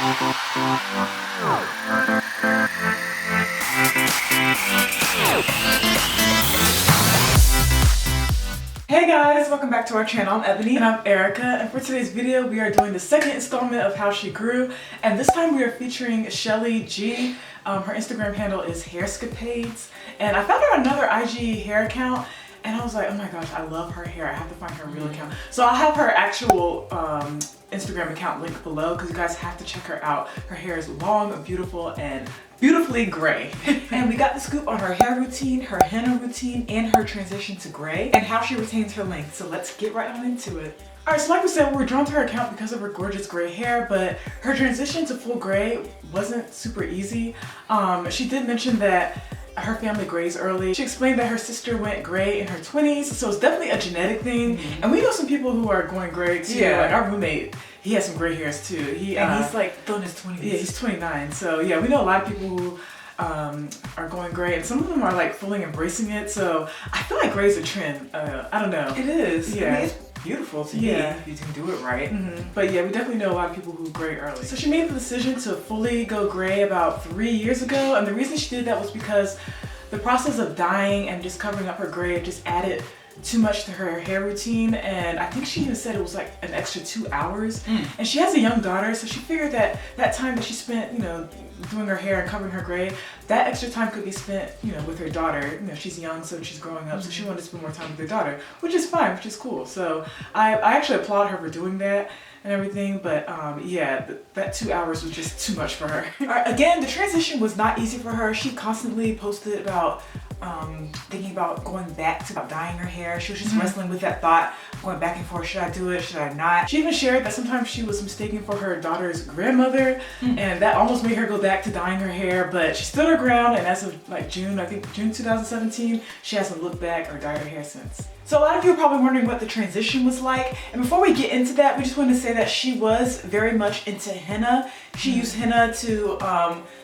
Hey guys, welcome back to our channel. I'm Ebony and I'm Erica, and for today's video we are doing the second installment of How She Grew, and this time we are featuring Shelli'S. Her Instagram handle is Hairscapades, and I found her another IG hair account and I was like, oh my gosh, I love her hair. I have to find her real account. So I'll have her actual Instagram account linked below because you guys have to check her out. Her hair is long, beautiful, and beautifully gray. And we got the scoop on her hair routine, her henna routine, and her transition to gray, and how she retains her length. So let's get right on into it. Alright, so like we said, we were drawn to her account because of her gorgeous gray hair, but her transition to full gray wasn't super easy. She did mention that her family grays early. She explained that her sister went gray in her 20s, so it's definitely a genetic thing. And we know some people who are going gray too. Yeah. Like our roommate, he has some gray hairs too. And he's like still in his 20s. Yeah, he's 29. So yeah, we know a lot of people who are going gray, and some of them are like fully embracing it. So I feel like gray is a trend. I don't know. It is. Yeah. I mean, it's beautiful to me if you can do it right. But yeah, we definitely know a lot of people who gray early. So she made the decision to fully go gray about 3 years ago, and the reason she did that was because the process of dyeing and just covering up her gray just added too much to her hair routine, and I think she even said it was like an extra 2 hours. And she has a young daughter, so she figured that that time that she spent, you know, doing her hair and covering her gray, that extra time could be spent, you know, with her daughter. You know, she's young, so she's growing up, so she wanted to spend more time with her daughter, which is fine, which is cool. So I actually applaud her for doing that and everything, but yeah, that 2 hours was just too much for her. Again, the transition was not easy for her. She constantly posted about thinking about going back to dyeing her hair. She was just wrestling with that thought, going back and forth, should I do it, should I not? She even shared that sometimes she was mistaken for her daughter's grandmother, and that almost made her go back to dyeing her hair, but she stood her ground, and as of like June 2017, she hasn't looked back or dyed her hair since. So a lot of you are probably wondering what the transition was like, and before we get into that, we just want to say that she was very much into henna. She used henna to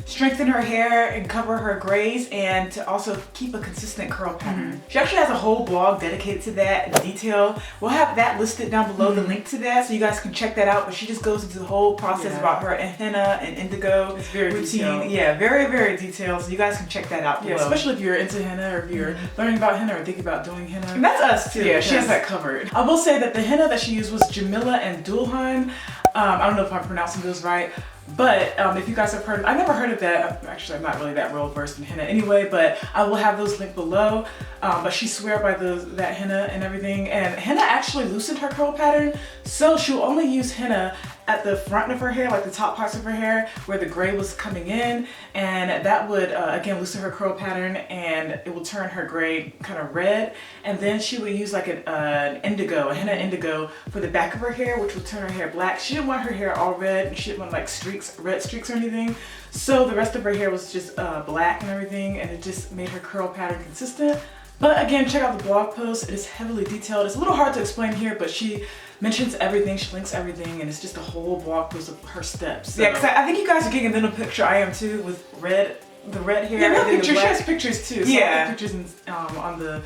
strengthen her hair and cover her grays, and to also keep a consistent curl pattern. She actually has a whole blog dedicated to that in detail. We'll have that listed down below, the link to that, so you guys can check that out. But she just goes into the whole process about her henna and indigo routine. Detailed. Yeah, very, very detailed, so you guys can check that out below. Yeah, especially if you're into henna, or if you're learning about henna or thinking about doing henna. And that's us too. Yeah, she has that covered. I will say that the henna that she used was Jamila and Dulhan. I don't know if I'm pronouncing those right, but if you guys have heard, I've never heard of that. Actually, I'm not really that well versed in henna anyway, but I will have those linked below. But she swear by that henna and everything, and henna actually loosened her curl pattern, so she'll only use henna at the front of her hair, like the top parts of her hair where the gray was coming in, and that would again loosen her curl pattern, and it will turn her gray kind of red. And then she would use like an indigo, a henna indigo for the back of her hair, which would turn her hair black. She didn't want her hair all red, and she didn't want like red streaks or anything, so the rest of her hair was just black and everything, and it just made her curl pattern consistent. But again, check out the blog post. It is heavily detailed. It's a little hard to explain here, but she mentions everything, she links everything, and it's just a whole blog post of her steps. So. Yeah, because I think you guys are getting a little picture. I am too, with the red hair. Yeah, pictures. She has pictures too. So yeah, pictures on the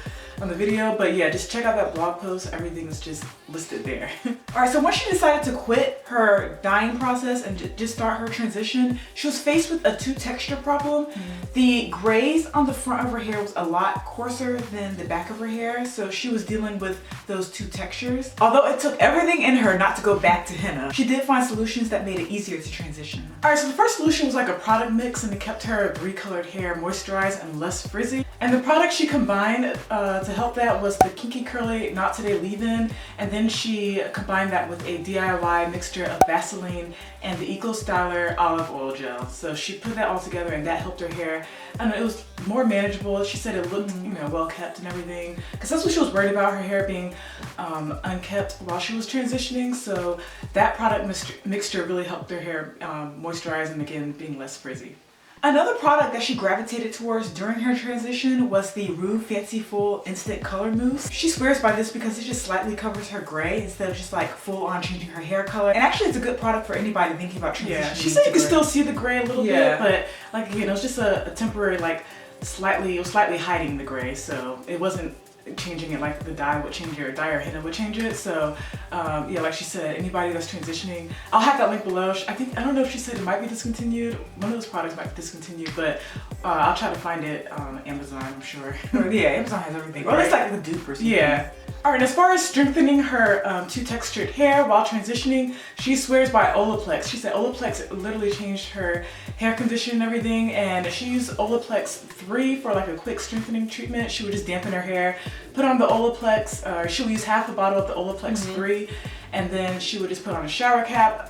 video. But yeah, just check out that blog post. Everything is just listed there. All right, so once she decided to quit her dyeing process and just start her transition, she was faced with a texture problem. The grays on the front of her hair was a lot coarser than the back of her hair, so she was dealing with those two textures. Although it took everything in her not to go back to henna, she did find solutions that made it easier to transition. All right, so the first solution was like a product mix, and it kept her recolored hair moisturized and less frizzy. And the product she combined to help that was the Kinky Curly Not Today leave-in, and then she combined that with a DIY mixture of Vaseline and the Eco Styler olive oil gel. So she put that all together, and that helped her hair. And it was more manageable. She said it looked, you know, well kept and everything, because that's what she was worried about, her hair being unkept while she was transitioning. So that product mixture really helped her hair moisturize and again being less frizzy. Another product that she gravitated towards during her transition was the Rue Fancy Full Instant Color Mousse. She swears by this because it just slightly covers her gray instead of just like full on changing her hair color. And actually it's a good product for anybody thinking about transitioning. Yeah, she said you can still see the gray a little bit, but like again, it was just a temporary, like it was slightly hiding the gray, so it wasn't changing it, like the dye would change it, or dye or henna would change it. So yeah, like she said, anybody that's transitioning, I'll have that link below. I don't know if she said it might be discontinued. One of those products might be discontinued, but I'll try to find it on Amazon, I'm sure. Yeah, Amazon has everything. Or it's like the dupe or something. Yeah. All right, as far as strengthening her too textured hair while transitioning, she swears by Olaplex. She said Olaplex literally changed her hair condition and everything, and she used Olaplex 3 for like a quick strengthening treatment. She would just dampen her hair, put on the Olaplex, she would use half a bottle of the Olaplex 3, and then she would just put on a shower cap,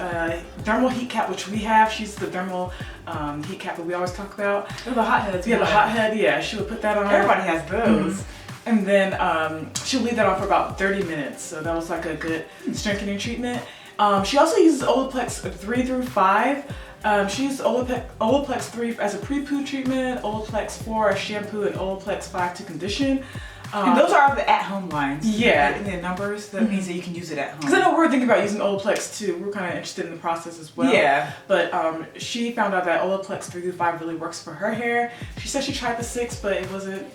thermal heat cap, which we have. She's the thermal heat cap that we always talk about. Oh, the hot heads. Yeah, the hot head, yeah, she would put that on. Everybody has those. And then she'll leave that on for about 30 minutes. So that was like a good strengthening treatment. She also uses Olaplex 3 through 5. She used Olaplex 3 as a pre-poo treatment, Olaplex 4 as shampoo, and Olaplex 5 to condition. And those are the at-home lines. Yeah. And the numbers, that means that you can use it at home. Because I know we were thinking about using Olaplex too. We were kind of interested in the process as well. Yeah. But she found out that Olaplex 3 through 5 really works for her hair. She said she tried the 6, but it wasn't,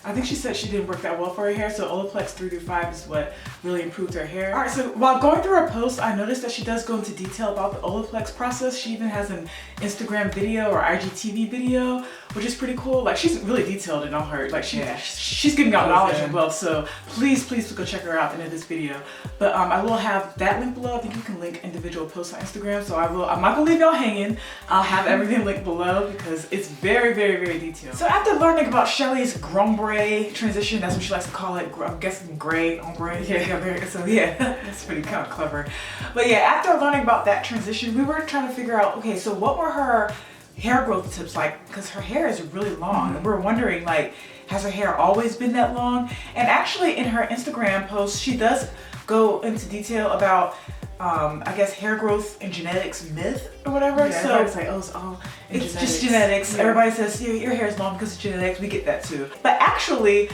I think she said she didn't work that well for her hair, so Olaplex 3 through 5 is what really improved her hair. All right, so while going through her posts, I noticed that she does go into detail about the Olaplex process. She even has an Instagram video or IGTV video, which is pretty cool. Like, she's really detailed in all her, like, she's giving out knowledge and wealth, so please go check her out in this video. But I will have that link below. I think you can link individual posts on Instagram, so I'm not gonna leave y'all hanging. I'll have everything linked below because it's very, very, very detailed. So after learning about Shelli'S grombre transition, that's what she likes to call it. I'm guessing gray, ombre. Yeah, so yeah, that's pretty kind of clever. But yeah, after learning about that transition, we were trying to figure out, okay, so what were her hair growth tips like? Because her hair is really long, and we're wondering, like, has her hair always been that long? And actually, in her Instagram post, she does go into detail about I guess hair growth and genetics myth or whatever. Yeah, so it's like, oh, it's all it's genetics. just genetics. Yeah. Everybody says your hair is long because of genetics. We get that too. But actually,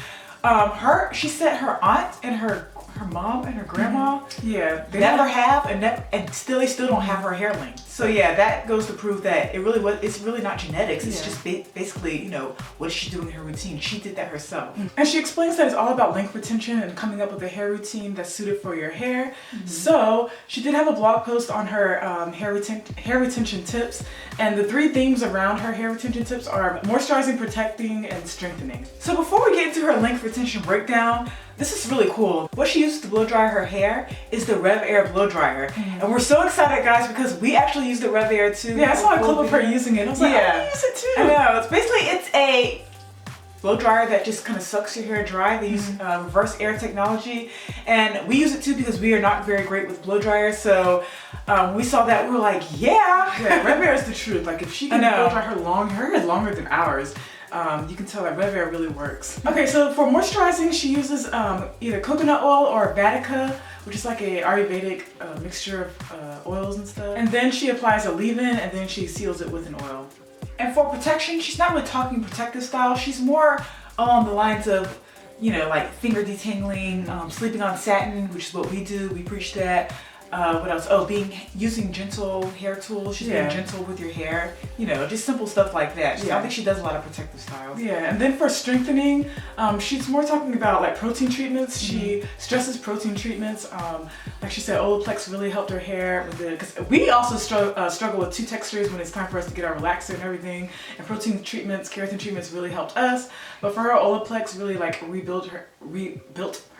she said her aunt and her mom and her grandma, yeah, they never have and still don't have her hair length. So yeah, that goes to prove that it's really not genetics. It's just basically, you know, what she's doing in her routine. She did that herself. And she explains that it's all about length retention and coming up with a hair routine that's suited for your hair. So she did have a blog post on her hair retention tips, and the 3 themes around her hair retention tips are moisturizing, protecting, and strengthening. So before we get into her length retention breakdown, this is really cool. What she uses to blow dry her hair is the Rev Air blow dryer. And we're so excited, guys, because we actually use the Rev Air too. Yeah, I saw a clip of her using it. I was like, I want to use it too. I know. It's a blow dryer that just kind of sucks your hair dry. They use reverse air technology, and we use it too because we are not very great with blow dryers. So we saw that, we were like, yeah, Rev Air is the truth. Like, if she can blow dry her hair is longer than ours. You can tell that Rev Air really works. Okay, so for moisturizing, she uses either coconut oil or Vatica, which is like a Ayurvedic mixture of oils and stuff. And then she applies a leave-in, and then she seals it with an oil. And for protection, she's not really talking protective style. She's more along the lines of, you know, like finger detangling, sleeping on satin, which is what we do. We preach that. What else? Oh, using gentle hair tools. She's being gentle with your hair. You know, just simple stuff like that. I don't think she does a lot of protective styles. Yeah, and then for strengthening, she's more talking about like protein treatments. She stresses protein treatments. Like she said, Olaplex really helped her hair with it, because we also struggle with 2 textures when it's time for us to get our relaxer and everything. And protein treatments, keratin treatments really helped us. But for her, Olaplex really like rebuilt her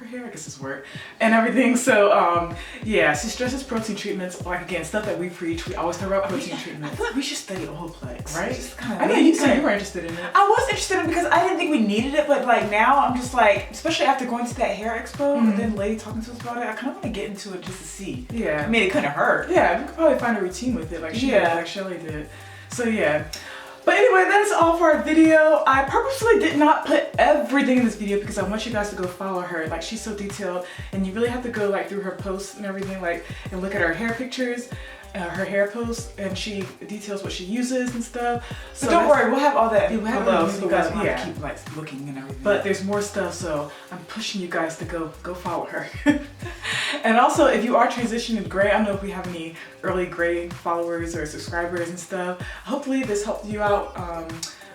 hair, I guess is the word, and everything. So yeah, she stresses protein treatments, like, again, stuff that we preach. We always talk about protein treatments. I feel like we should study Olaplex, right? Just kind of, I know you said you were interested in it. I was interested in it because I didn't think we needed it, but like now I'm just like, especially after going to that hair expo and then Lady talking to us about it, I kind of want to get into it just to see. Yeah, I mean, it couldn't hurt. Yeah, we could probably find a routine with it, like like Shelly did. So yeah. But anyway, that is all for our video. I purposely did not put everything in this video because I want you guys to go follow her. Like, she's so detailed, and you really have to go like through her posts and everything, like, and look at her hair pictures, her hair posts, and she details what she uses and stuff. So don't worry, we'll have all that below, so you guys want to keep like looking and everything. But there's more stuff, so I'm pushing you guys to go follow her. And also, if you are transitioning gray, I don't know if we have any early gray followers or subscribers and stuff. Hopefully this helped you out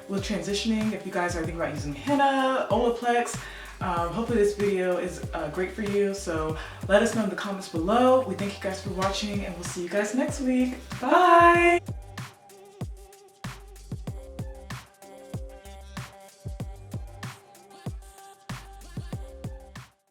with transitioning. If you guys are thinking about using henna, Olaplex, Hopefully this video is great for you. So let us know in the comments below. We thank you guys for watching and we'll see you guys next week. Bye!